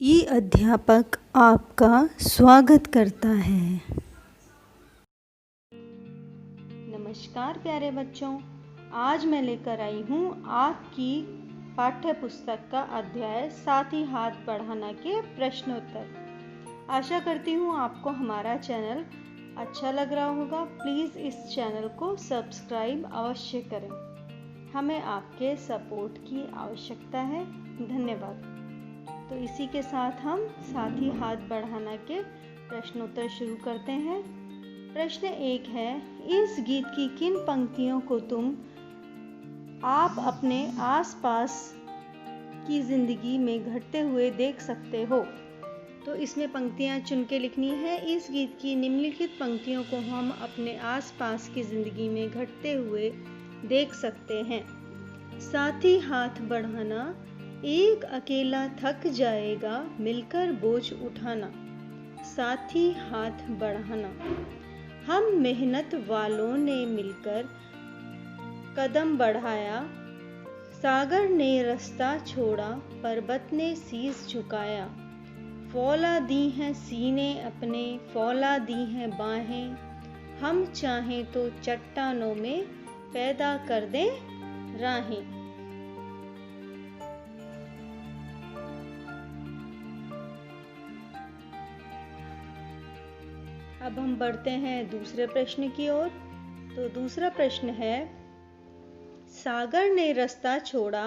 ई अध्यापक आपका स्वागत करता है। नमस्कार प्यारे बच्चों, आज मैं लेकर आई हूँ आपकी पाठ्य पुस्तक का अध्याय साथी हाथ बढ़ाना के प्रश्नोत्तर। आशा करती हूँ आपको हमारा चैनल अच्छा लग रहा होगा। प्लीज़ इस चैनल को सब्सक्राइब अवश्य करें। हमें आपके सपोर्ट की आवश्यकता है। धन्यवाद। तो इसी के साथ हम साथी हाथ बढ़ाना के प्रश्नोत्तर शुरू करते हैं। प्रश्न 1 है, इस गीत की किन पंक्तियों को आप अपने आसपास की जिंदगी में घटते हुए देख सकते हो? तो इसमें पंक्तियां चुन के लिखनी है। इस गीत की निम्नलिखित पंक्तियों को हम अपने आसपास की जिंदगी में घटते हुए देख सकते हैं। साथी हाथ बढ़ाना, एक अकेला थक जाएगा, मिलकर बोझ उठाना। साथी हाथ बढ़ाना, हम मेहनत वालों ने मिलकर कदम बढ़ाया। सागर ने रास्ता छोड़ा, पर्वत ने शीश झुकाया। फौला दी हैं सीने अपने, फौला दी हैं बाहें। हम चाहें तो चट्टानों में पैदा कर दें राहें। अब हम बढ़ते हैं दूसरे प्रश्न की ओर। तो दूसरा प्रश्न है, सागर ने रास्ता छोड़ा,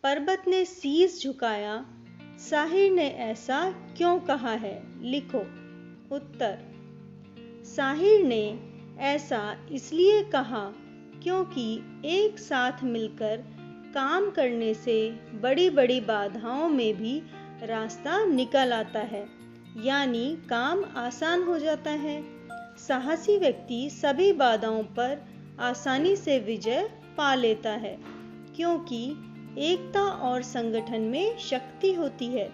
पर्वत ने शीश झुकाया। साहिर ने ऐसा क्यों कहा है? लिखो। उत्तर, साहिर ने ऐसा इसलिए कहा क्योंकि एक साथ मिलकर काम करने से बड़ी बड़ी बाधाओं में भी रास्ता निकल आता है, यानी काम आसान हो जाता है। साहसी व्यक्ति सभी बाधाओं पर आसानी से विजय पा लेता है, क्योंकि एकता और संगठन में शक्ति होती है,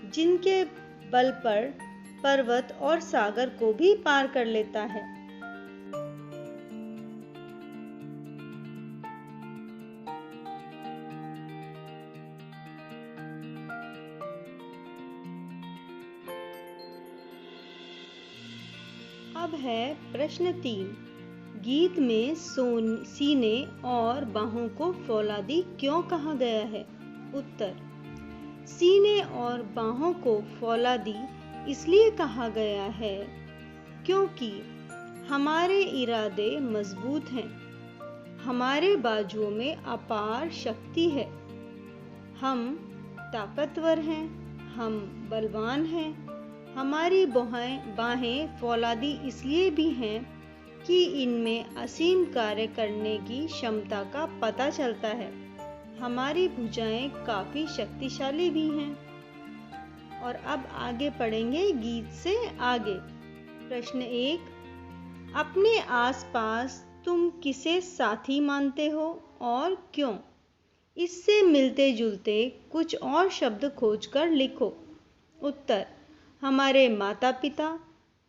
जिनके बल पर पर्वत और सागर को भी पार कर लेता है। अब है प्रश्न 3, गीत में सीने और बाहों को फौलादी क्यों कहा गया है? उत्तर, सीने और बाहों को फौलादी इसलिए कहा गया है क्योंकि हमारे इरादे मजबूत हैं, हमारे बाजुओं में अपार शक्ति है, हम ताकतवर हैं, हम बलवान हैं। हमारी बाहें फौलादी इसलिए भी हैं कि इनमें असीम कार्य करने की क्षमता का पता चलता है। हमारी भुजाएं काफी शक्तिशाली भी हैं। और अब आगे पढ़ेंगे गीत से आगे। प्रश्न 1, अपने आसपास तुम किसे साथी मानते हो और क्यों? इससे मिलते जुलते कुछ और शब्द खोजकर लिखो। उत्तर, हमारे माता पिता,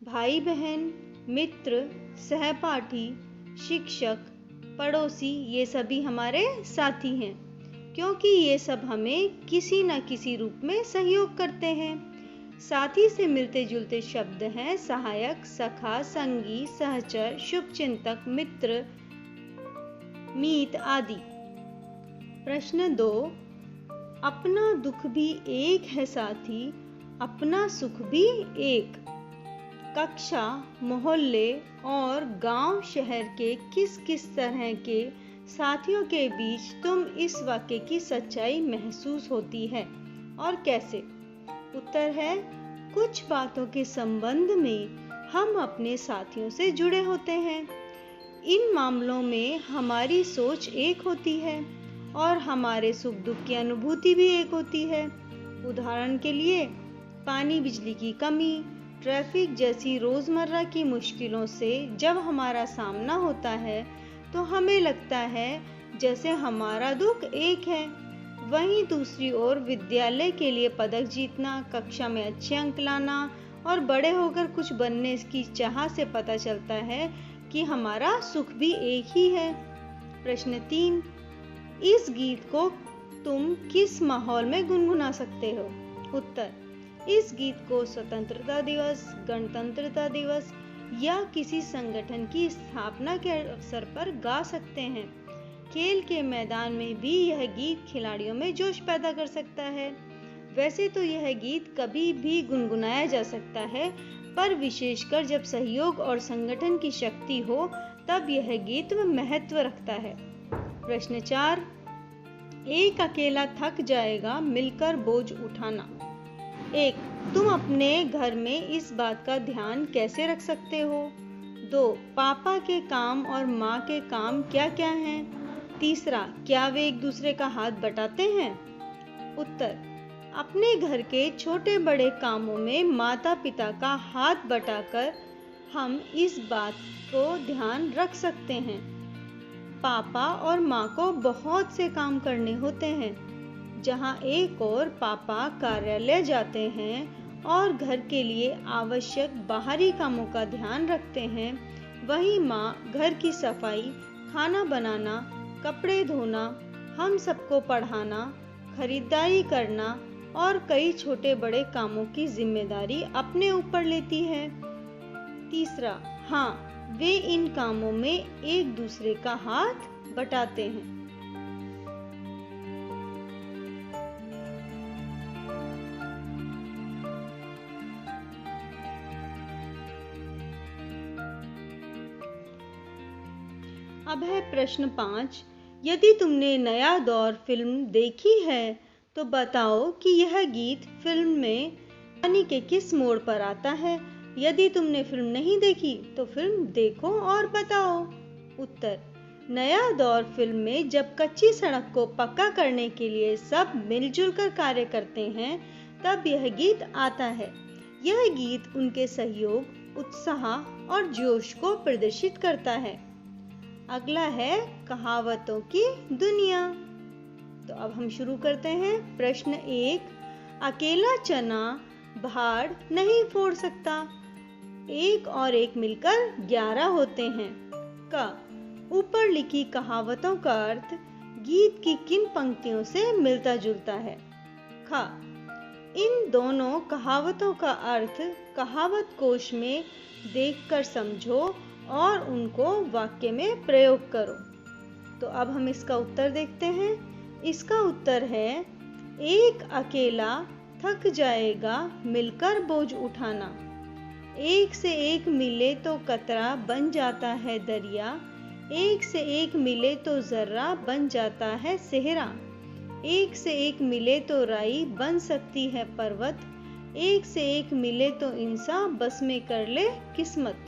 भाई बहन, मित्र, सहपाठी, शिक्षक, पड़ोसी, ये सभी हमारे साथी हैं, क्योंकि ये सब हमें किसी न किसी रूप में सहयोग करते हैं। साथी से मिलते जुलते शब्द हैं सहायक, सखा, संगी, सहचर, शुभचिंतक, मित्र, मीत आदि। प्रश्न 2, अपना दुख भी एक है साथी, अपना सुख भी एक। कक्षा, मोहल्ले और गांव शहर के किस किस तरह के साथियों के बीच तुम इस वाक्य की सच्चाई महसूस होती है और कैसे? उत्तर है, कुछ बातों के संबंध में हम अपने साथियों से जुड़े होते हैं। इन मामलों में हमारी सोच एक होती है और हमारे सुख दुख की अनुभूति भी एक होती है। उदाहरण के लिए, पानी, बिजली की कमी, ट्रैफिक जैसी रोजमर्रा की मुश्किलों से जब हमारा सामना होता है तो हमें लगता है जैसे हमारा दुख एक है। वहीं दूसरी ओर विद्यालय के लिए पदक जीतना, कक्षा में अच्छे अंक लाना और बड़े होकर कुछ बनने की चाह से पता चलता है कि हमारा सुख भी एक ही है। प्रश्न 3, इस गीत को तुम किस माहौल में गुनगुना सकते हो? उत्तर, इस गीत को स्वतंत्रता दिवस, गणतंत्रता दिवस या किसी संगठन की स्थापना के अवसर पर गा सकते हैं। खेल के मैदान में भी यह गीत खिलाड़ियों में जोश पैदा कर सकता है। वैसे तो यह गीत कभी भी गुनगुनाया जा सकता है, पर विशेषकर जब सहयोग और संगठन की शक्ति हो तब यह गीत महत्व रखता है। प्रश्न 4, एक अकेला थक जाएगा, मिलकर बोझ उठाना। 1, तुम अपने घर में इस बात का ध्यान कैसे रख सकते हो? 2, पापा के काम और माँ के काम क्या क्या हैं? तीसरा, क्या वे एक दूसरे का हाथ बटाते हैं? उत्तर, अपने घर के छोटे बड़े कामों में माता पिता का हाथ बटाकर हम इस बात को ध्यान रख सकते हैं। पापा और माँ को बहुत से काम करने होते हैं। जहाँ एक और पापा कार्यालय जाते हैं और घर के लिए आवश्यक बाहरी कामों का ध्यान रखते हैं, वहीं माँ घर की सफाई, खाना बनाना, कपड़े धोना, हम सबको पढ़ाना, खरीदारी करना और कई छोटे बड़े कामों की जिम्मेदारी अपने ऊपर लेती है। तीसरा, हाँ, वे इन कामों में एक दूसरे का हाथ बटाते हैं। अब है प्रश्न 5, यदि तुमने नया दौर फिल्म देखी है तो बताओ कि यह गीत फिल्म में कहानी के किस मोड़ पर आता है। यदि तुमने फिल्म नहीं देखी तो फिल्म देखो और बताओ। उत्तर, नया दौर फिल्म में जब कच्ची सड़क को पक्का करने के लिए सब मिलजुल कर कार्य करते हैं तब यह गीत आता है। यह गीत उनके सहयोग, उत्साह और जोश को प्रदर्शित करता है। अगला है कहावतों की दुनिया। तो अब हम शुरू करते हैं। प्रश्न 1, अकेला चना भाड़ नहीं फोड़ सकता, एक और एक मिलकर 11 होते हैं। क, ऊपर लिखी कहावतों का अर्थ गीत की किन पंक्तियों से मिलता जुलता है? ख, इन दोनों कहावतों का अर्थ कहावत कोश में देखकर समझो और उनको वाक्य में प्रयोग करो। तो अब हम इसका उत्तर देखते हैं। इसका उत्तर है, एक अकेला थक जाएगा, मिलकर बोझ उठाना। एक से एक मिले तो कतरा बन जाता है दरिया, एक से एक मिले तो जर्रा बन जाता है सेहरा, एक से एक मिले तो राई बन सकती है पर्वत, एक से एक मिले तो इंसान बस में कर ले किस्मत।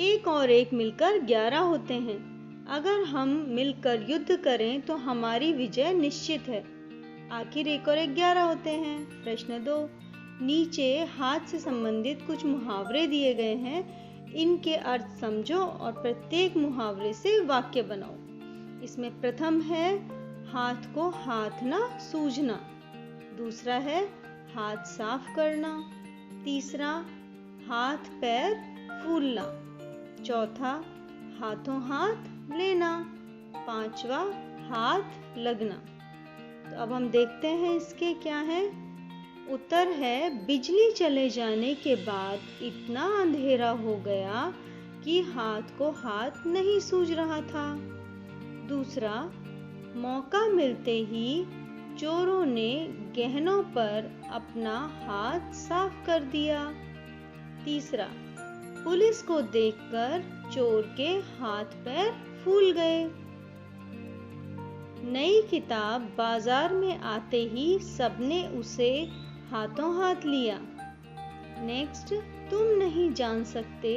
एक और एक मिलकर 11 होते हैं। अगर हम मिलकर युद्ध करें तो हमारी विजय निश्चित है। आखिर एक और एक 11 होते हैं। प्रश्न 2, नीचे हाथ से संबंधित कुछ मुहावरे दिए गए हैं, इनके अर्थ समझो और प्रत्येक मुहावरे से वाक्य बनाओ। इसमें प्रथम है हाथ को हाथ ना सूझना, दूसरा है हाथ साफ करना, तीसरा हाथ पैर फूलना, चौथा हाथों हाथ लेना, पांचवा हाथ लगना। तो अब हम देखते हैं इसके क्या है। उत्तर है, बिजली चले जाने के बाद इतना अंधेरा हो गया कि हाथ को हाथ नहीं सूझ रहा था। दूसरा, मौका मिलते ही चोरों ने गहनों पर अपना हाथ साफ कर दिया। तीसरा, पुलिस को देखकर चोर के हाथ पैर फूल गए। नई किताब बाजार में आते ही सबने उसे हाथों हाथ लिया। नेक्स्ट, तुम नहीं जान सकते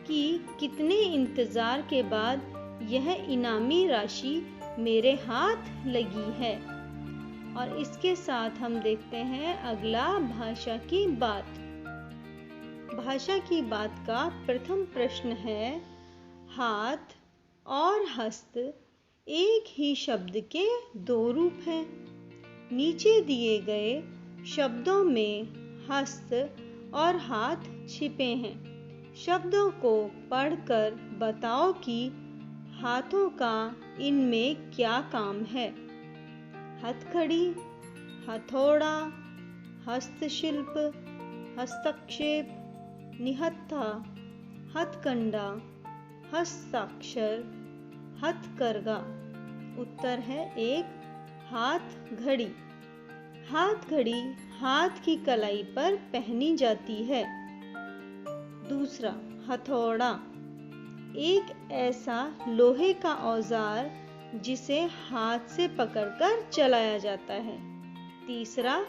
कि कितने इंतजार के बाद यह इनामी राशि मेरे हाथ लगी है। और इसके साथ हम देखते हैं अगला भाषा की बात। भाषा की बात का प्रथम प्रश्न है, हाथ और हस्त एक ही शब्द के दो रूप हैं। नीचे दिए गए शब्दों में हस्त और हाथ छिपे हैं। शब्दों को पढ़कर बताओ कि हाथों का इनमें क्या काम है। हथकड़ी, हथौड़ा, हस्तशिल्प, हस्तक्षेप, निहत्था, हथकंडा, हस्ताक्षर, हथकरघा। उत्तर है 1, हाथ घड़ी। हाथ घड़ी हाथ की कलाई पर पहनी जाती है। दूसरा, हथौड़ा एक ऐसा लोहे का औजार जिसे हाथ से पकड़कर चलाया जाता है। तीसरा,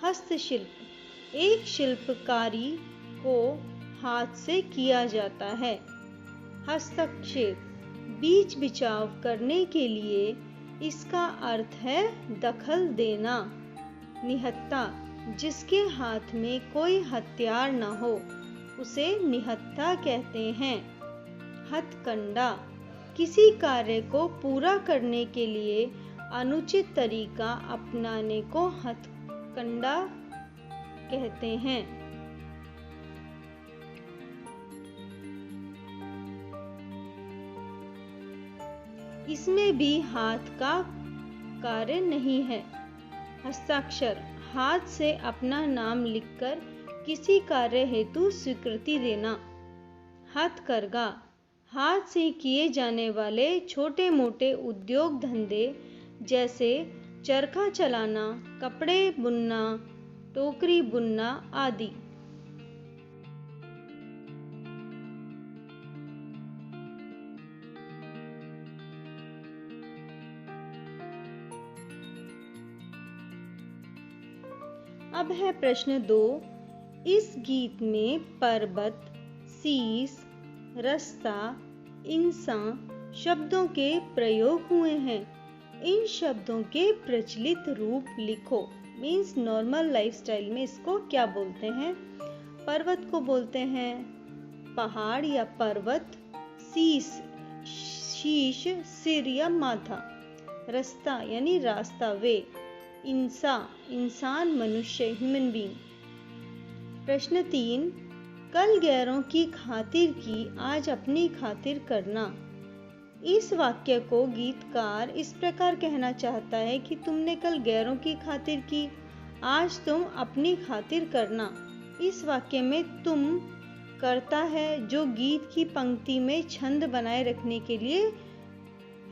हस्तशिल्प एक शिल्पकारी को हाथ से किया जाता है। हस्तक्षेप बीच बिचाव करने के लिए इसका अर्थ है दखल देना। निहत्था जिसके हाथ में कोई हथियार न हो उसे निहत्था कहते हैं। हथकंडा किसी कार्य को पूरा करने के लिए अनुचित तरीका अपनाने को हथकंडा कहते हैं। इसमें भी हाथ का कार्य नहीं है। हस्ताक्षर हाथ से अपना नाम लिखकर किसी कार्य हेतु स्वीकृति देना। हथकरघा हाथ से किए जाने वाले छोटे मोटे उद्योग धंधे जैसे चरखा चलाना, कपड़े बुनना, टोकरी बुनना आदि। अब है प्रश्न 2। इस गीत में पर्वत, शीश, रास्ता, इंसान शब्दों के प्रयोग हुए हैं। इन शब्दों के प्रचलित रूप लिखो। मीन्स नॉर्मल लाइफस्टाइल में इसको क्या बोलते हैं? पर्वत को बोलते हैं पहाड़ या पर्वत, शीश सिर या माथा, रास्ता यानी रास्ता वे, इंसान मनुष्य ह्यूमन बीइंग। प्रश्न 3, कल गैरों की खातिर की, आज अपनी खातिर करना। इस वाक्य को गीतकार इस प्रकार कहना चाहता है कि तुमने कल गैरों की खातिर की, आज तुम अपनी खातिर करना। इस वाक्य में तुम करता है जो गीत की पंक्ति में छंद बनाए रखने के लिए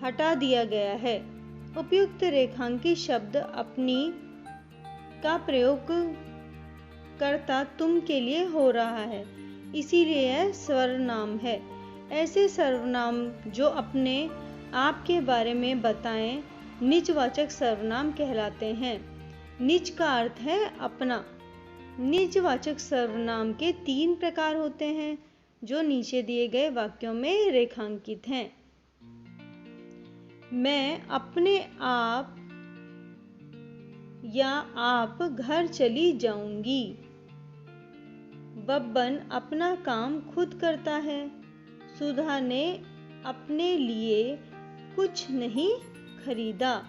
हटा दिया गया है। उपयुक्त रेखांकित शब्द अपनी का प्रयोग करता तुम के लिए हो रहा है, इसीलिए यह सर्वनाम है। ऐसे सर्वनाम जो अपने आप के बारे में बताएं निजवाचक सर्वनाम कहलाते हैं। निज का अर्थ है अपना। निजवाचक सर्वनाम के 3 प्रकार होते हैं जो नीचे दिए गए वाक्यों में रेखांकित हैं। मैं अपने आप या आप घर चली जाऊंगी। बब्बन अपना काम खुद करता है। सुधा ने अपने लिए कुछ नहीं खरीदा।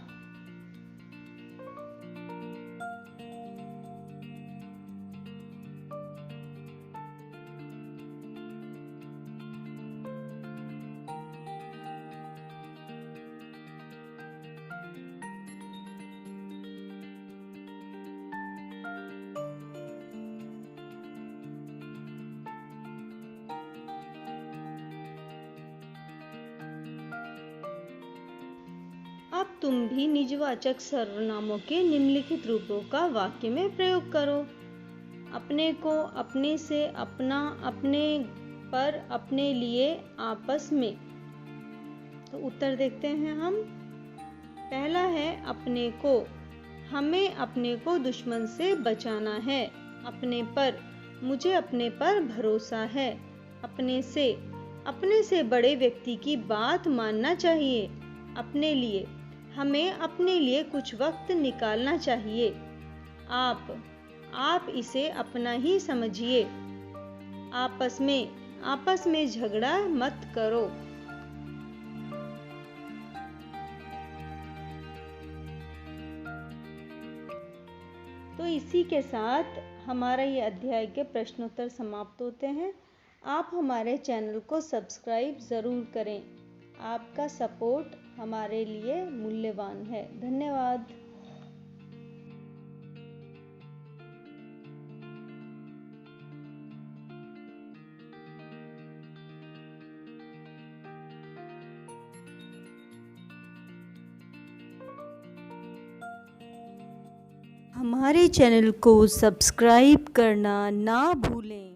अब तुम भी निजवाचक सर्वनामों के निम्नलिखित रूपों का वाक्य में प्रयोग करो। अपने को, अपने से, अपना, अपने पर, अपने लिए, आपस में। तो उत्तर देखते हैं हम। पहला है अपने को। हमें अपने को दुश्मन से बचाना है। अपने पर, मुझे अपने पर भरोसा है। अपने से बड़े व्यक्ति की बात मानना चाहिए। अपने लिए, हमें अपने लिए कुछ वक्त निकालना चाहिए। आप इसे अपना ही समझिए। आपस में झगड़ा मत करो। तो इसी के साथ हमारा ये अध्याय के प्रश्नोत्तर समाप्त होते हैं। आप हमारे चैनल को सब्सक्राइब ज़रूर करें। आपका सपोर्ट हमारे लिए मूल्यवान है। धन्यवाद। हमारे चैनल को सब्सक्राइब करना ना भूलें।